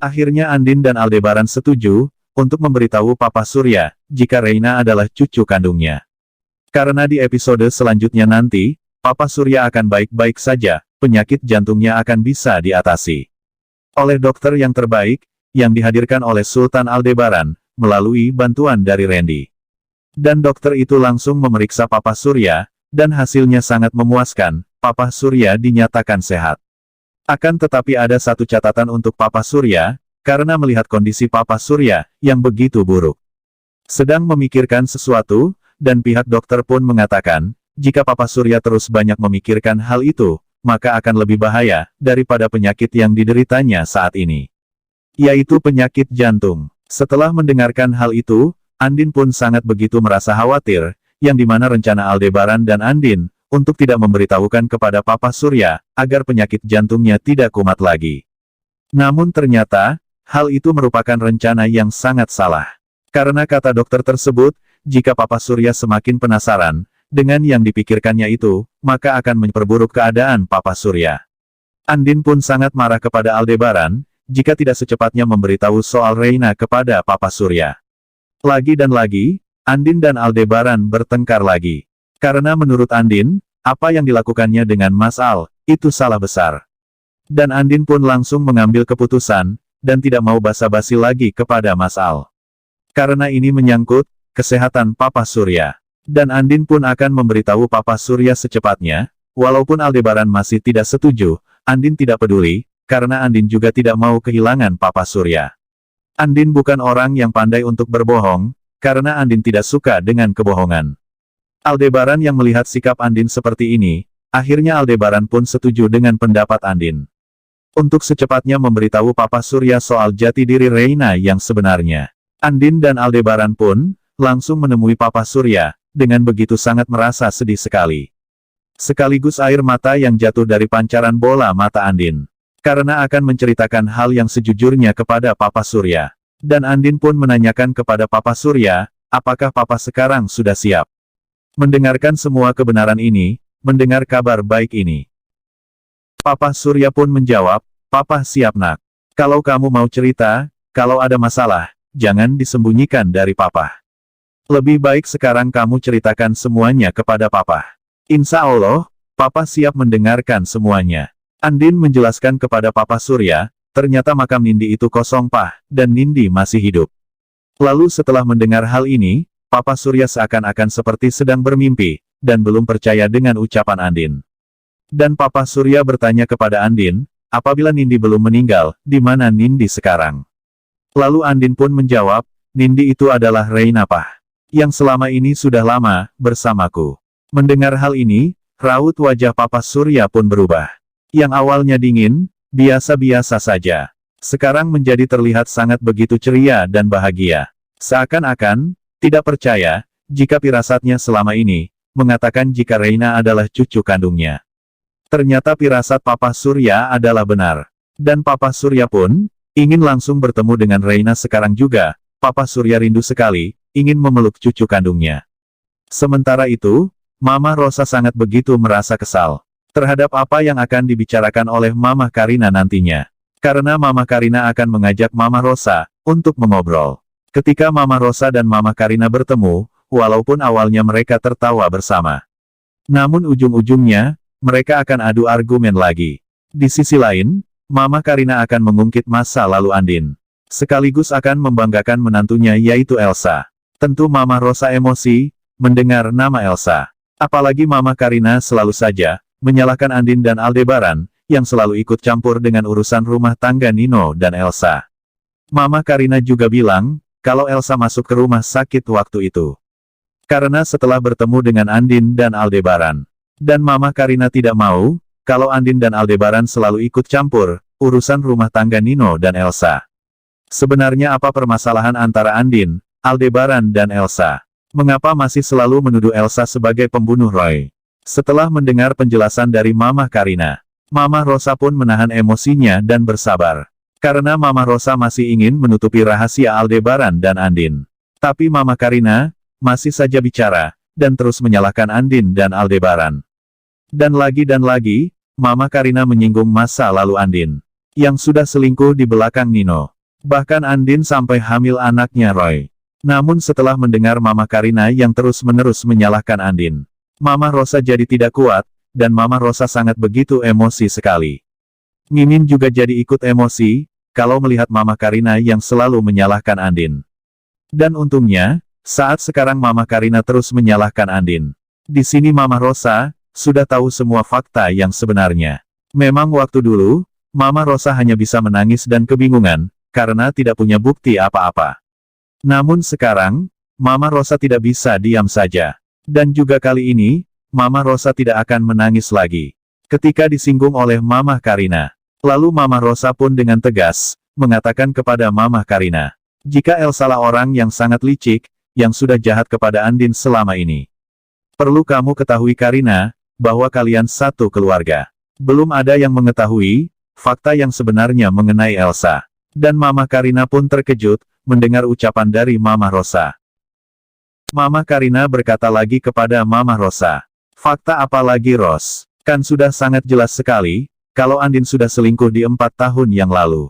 Akhirnya Andin dan Aldebaran setuju untuk memberitahu Papa Surya jika Reina adalah cucu kandungnya. Karena di episode selanjutnya nanti, Papa Surya akan baik-baik saja, penyakit jantungnya akan bisa diatasi oleh dokter yang terbaik, yang dihadirkan oleh Sultan Aldebaran, melalui bantuan dari Randy. Dan dokter itu langsung memeriksa Papa Surya, dan hasilnya sangat memuaskan, Papa Surya dinyatakan sehat. Akan tetapi ada satu catatan untuk Papa Surya, karena melihat kondisi Papa Surya, yang begitu buruk. Sedang memikirkan sesuatu, dan pihak dokter pun mengatakan, jika Papa Surya terus banyak memikirkan hal itu, maka akan lebih bahaya, daripada penyakit yang dideritanya saat ini. Yaitu penyakit jantung. Setelah mendengarkan hal itu, Andin pun sangat begitu merasa khawatir, yang dimana rencana Aldebaran dan Andin, untuk tidak memberitahukan kepada Papa Surya, agar penyakit jantungnya tidak kumat lagi. Namun ternyata, hal itu merupakan rencana yang sangat salah. Karena kata dokter tersebut, jika Papa Surya semakin penasaran, dengan yang dipikirkannya itu, maka akan memperburuk keadaan Papa Surya. Andin pun sangat marah kepada Aldebaran, jika tidak secepatnya memberitahu soal Reina kepada Papa Surya. Lagi dan lagi, Andin dan Aldebaran bertengkar lagi. Karena menurut Andin, apa yang dilakukannya dengan Mas Al, itu salah besar. Dan Andin pun langsung mengambil keputusan, dan tidak mau basa-basi lagi kepada Mas Al. Karena ini menyangkut kesehatan Papa Surya. Dan Andin pun akan memberitahu Papa Surya secepatnya, walaupun Aldebaran masih tidak setuju, Andin tidak peduli, karena Andin juga tidak mau kehilangan Papa Surya. Andin bukan orang yang pandai untuk berbohong, karena Andin tidak suka dengan kebohongan. Aldebaran yang melihat sikap Andin seperti ini, akhirnya Aldebaran pun setuju dengan pendapat Andin. Untuk secepatnya memberitahu Papa Surya soal jati diri Reina yang sebenarnya. Andin dan Aldebaran pun langsung menemui Papa Surya, dengan begitu sangat merasa sedih sekali. Sekaligus air mata yang jatuh dari pancaran bola mata Andin. Karena akan menceritakan hal yang sejujurnya kepada Papa Surya. Dan Andin pun menanyakan kepada Papa Surya, apakah Papa sekarang sudah siap mendengarkan semua kebenaran ini, mendengar kabar baik ini. Papa Surya pun menjawab, Papa siap nak. Kalau kamu mau cerita, kalau ada masalah, jangan disembunyikan dari Papa. Lebih baik sekarang kamu ceritakan semuanya kepada Papa. Insya Allah, Papa siap mendengarkan semuanya. Andin menjelaskan kepada Papa Surya, ternyata makam Nindi itu kosong Pak, dan Nindi masih hidup. Lalu setelah mendengar hal ini, Papa Surya seakan-akan seperti sedang bermimpi, dan belum percaya dengan ucapan Andin. Dan Papa Surya bertanya kepada Andin, apabila Nindi belum meninggal, di mana Nindi sekarang? Lalu Andin pun menjawab, Nindi itu adalah Reina Pak. Yang selama ini sudah lama, bersamaku. Mendengar hal ini, raut wajah Papa Surya pun berubah. Yang awalnya dingin, biasa-biasa saja. Sekarang menjadi terlihat sangat begitu ceria dan bahagia. Seakan-akan, tidak percaya, jika firasatnya selama ini, mengatakan jika Reina adalah cucu kandungnya. Ternyata firasat Papa Surya adalah benar. Dan Papa Surya pun, ingin langsung bertemu dengan Reina sekarang juga. Papa Surya rindu sekali, ingin memeluk cucu kandungnya. Sementara itu, Mama Rosa sangat begitu merasa kesal terhadap apa yang akan dibicarakan oleh Mama Karina nantinya. Karena Mama Karina akan mengajak Mama Rosa untuk mengobrol. Ketika Mama Rosa dan Mama Karina bertemu, walaupun awalnya mereka tertawa bersama. Namun ujung-ujungnya, mereka akan adu argumen lagi. Di sisi lain, Mama Karina akan mengungkit masa lalu Andin. Sekaligus akan membanggakan menantunya yaitu Elsa. Tentu Mama Rosa emosi, mendengar nama Elsa. Apalagi Mama Karina selalu saja, menyalahkan Andin dan Aldebaran, yang selalu ikut campur dengan urusan rumah tangga Nino dan Elsa. Mama Karina juga bilang, kalau Elsa masuk ke rumah sakit waktu itu. Karena setelah bertemu dengan Andin dan Aldebaran. Dan Mama Karina tidak mau, kalau Andin dan Aldebaran selalu ikut campur, urusan rumah tangga Nino dan Elsa. Sebenarnya apa permasalahan antara Andin, Aldebaran dan Elsa? Mengapa masih selalu menuduh Elsa sebagai pembunuh Roy? Setelah mendengar penjelasan dari Mama Karina, Mama Rosa pun menahan emosinya dan bersabar. Karena Mama Rosa masih ingin menutupi rahasia Aldebaran dan Andin. Tapi Mama Karina, masih saja bicara, dan terus menyalahkan Andin dan Aldebaran. Dan lagi, Mama Karina menyinggung masa lalu Andin. yang sudah selingkuh di belakang Nino. Bahkan Andin sampai hamil anaknya Roy. Namun setelah mendengar Mama Karina yang terus-menerus menyalahkan Andin, Mama Rosa jadi tidak kuat, dan Mama Rosa sangat begitu emosi sekali. Mimin juga jadi ikut emosi, kalau melihat Mama Karina yang selalu menyalahkan Andin. Dan untungnya, saat sekarang Mama Karina terus menyalahkan Andin. Di sini Mama Rosa sudah tahu semua fakta yang sebenarnya. Memang waktu dulu, Mama Rosa hanya bisa menangis dan kebingungan, karena tidak punya bukti apa-apa. Namun sekarang, Mama Rosa tidak bisa diam saja. Dan juga kali ini, Mama Rosa tidak akan menangis lagi. Ketika disinggung oleh Mama Karina. Lalu Mama Rosa pun dengan tegas, mengatakan kepada Mama Karina. Jika Elsa lah orang yang sangat licik, yang sudah jahat kepada Andin selama ini. Perlu kamu ketahui Karina, bahwa kalian satu keluarga. Belum ada yang mengetahui fakta yang sebenarnya mengenai Elsa. Dan Mama Karina pun terkejut, mendengar ucapan dari Mama Rosa. Mama Karina berkata lagi kepada Mama Rosa. Fakta apa lagi Ros? Kan sudah sangat jelas sekali, kalau Andin sudah selingkuh di 4 tahun yang lalu.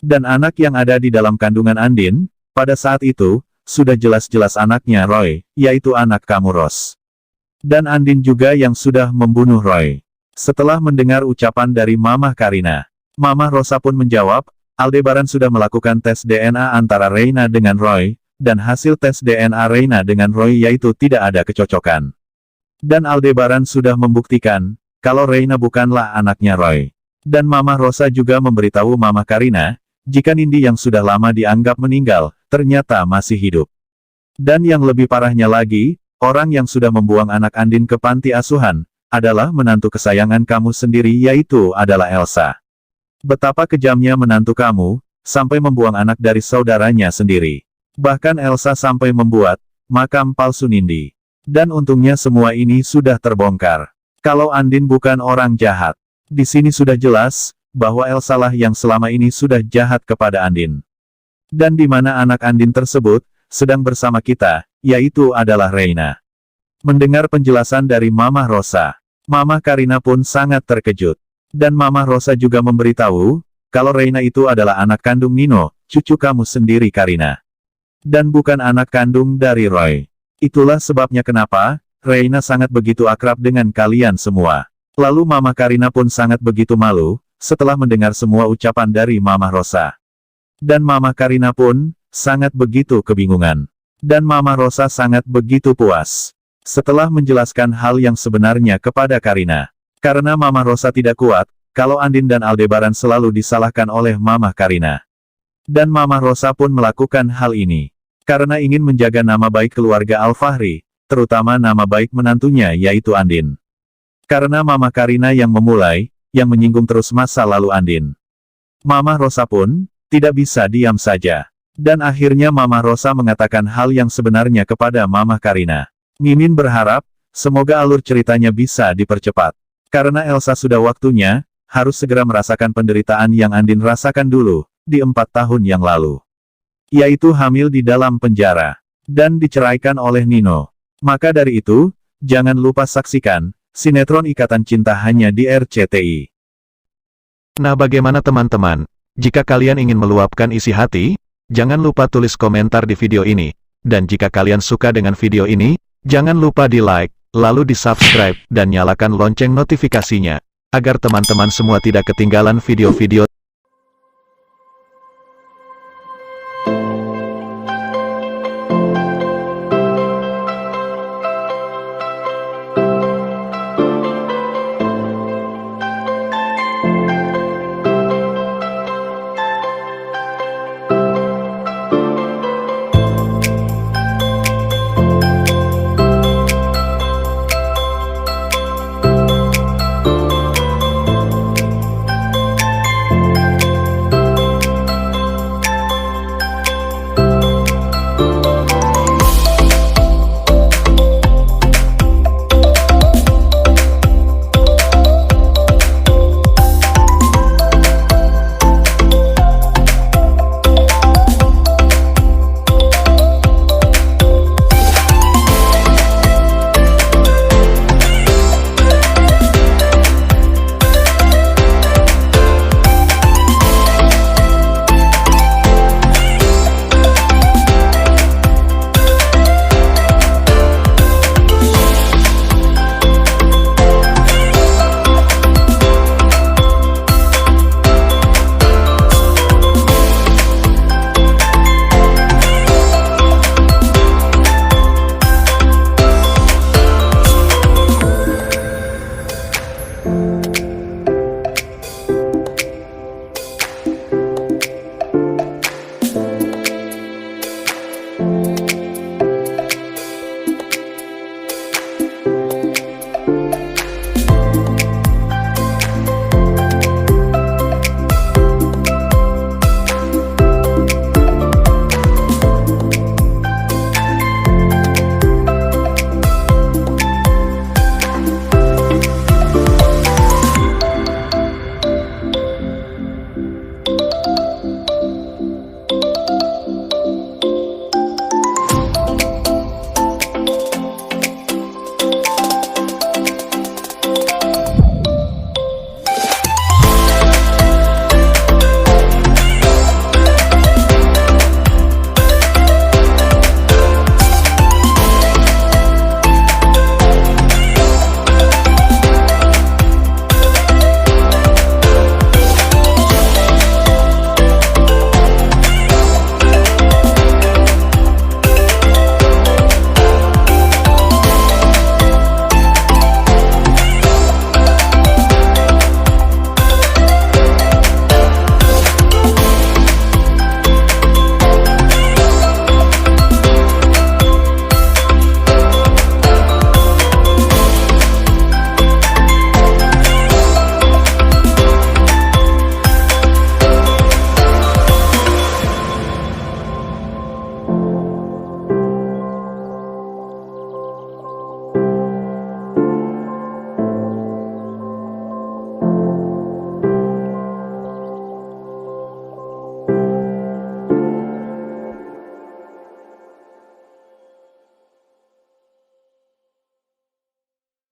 Dan anak yang ada di dalam kandungan Andin, pada saat itu, sudah jelas-jelas anaknya Roy, yaitu anak kamu Ros. Dan Andin juga yang sudah membunuh Roy. Setelah mendengar ucapan dari Mama Karina, Mama Rosa pun menjawab, Aldebaran sudah melakukan tes DNA antara Reina dengan Roy, dan hasil tes DNA Reina dengan Roy yaitu tidak ada kecocokan. Dan Aldebaran sudah membuktikan, kalau Reina bukanlah anaknya Roy. Dan Mama Rosa juga memberitahu Mama Karina, jika Nindi yang sudah lama dianggap meninggal, ternyata masih hidup. Dan yang lebih parahnya lagi, orang yang sudah membuang anak Andin ke panti asuhan, adalah menantu kesayangan kamu sendiri yaitu adalah Elsa. Betapa kejamnya menantu kamu, sampai membuang anak dari saudaranya sendiri. Bahkan Elsa sampai membuat makam palsu Nindi. Dan untungnya semua ini sudah terbongkar. Kalau Andin bukan orang jahat. Di sini sudah jelas, bahwa Elsa lah yang selama ini sudah jahat kepada Andin. Dan di mana anak Andin tersebut, sedang bersama kita, yaitu adalah Reina. Mendengar penjelasan dari Mama Rosa, Mama Karina pun sangat terkejut. Dan Mama Rosa juga memberitahu, kalau Reina itu adalah anak kandung Nino, cucu kamu sendiri Karina. Dan bukan anak kandung dari Roy. Itulah sebabnya kenapa, Reina sangat begitu akrab dengan kalian semua. Lalu Mama Karina pun sangat begitu malu, setelah mendengar semua ucapan dari Mama Rosa. Dan Mama Karina pun, sangat begitu kebingungan. Dan Mama Rosa sangat begitu puas. Setelah menjelaskan hal yang sebenarnya kepada Karina. Karena Mama Rosa tidak kuat, kalau Andin dan Aldebaran selalu disalahkan oleh Mama Karina. Dan Mama Rosa pun melakukan hal ini. Karena ingin menjaga nama baik keluarga Al-Fahri, terutama nama baik menantunya yaitu Andin. Karena Mama Karina yang memulai, yang menyinggung terus masa lalu Andin. Mama Rosa pun, tidak bisa diam saja. Dan akhirnya Mama Rosa mengatakan hal yang sebenarnya kepada Mama Karina. Mimin berharap, semoga alur ceritanya bisa dipercepat. Karena Elsa sudah waktunya, harus segera merasakan penderitaan yang Andin rasakan dulu, di 4 tahun yang lalu. Yaitu hamil di dalam penjara, dan diceraikan oleh Nino. Maka dari itu, jangan lupa saksikan, sinetron Ikatan Cinta hanya di RCTI. Nah bagaimana teman-teman? Jika kalian ingin meluapkan isi hati, jangan lupa tulis komentar di video ini. Dan jika kalian suka dengan video ini, jangan lupa di like, lalu di subscribe, dan nyalakan lonceng notifikasinya, agar teman-teman semua tidak ketinggalan video-video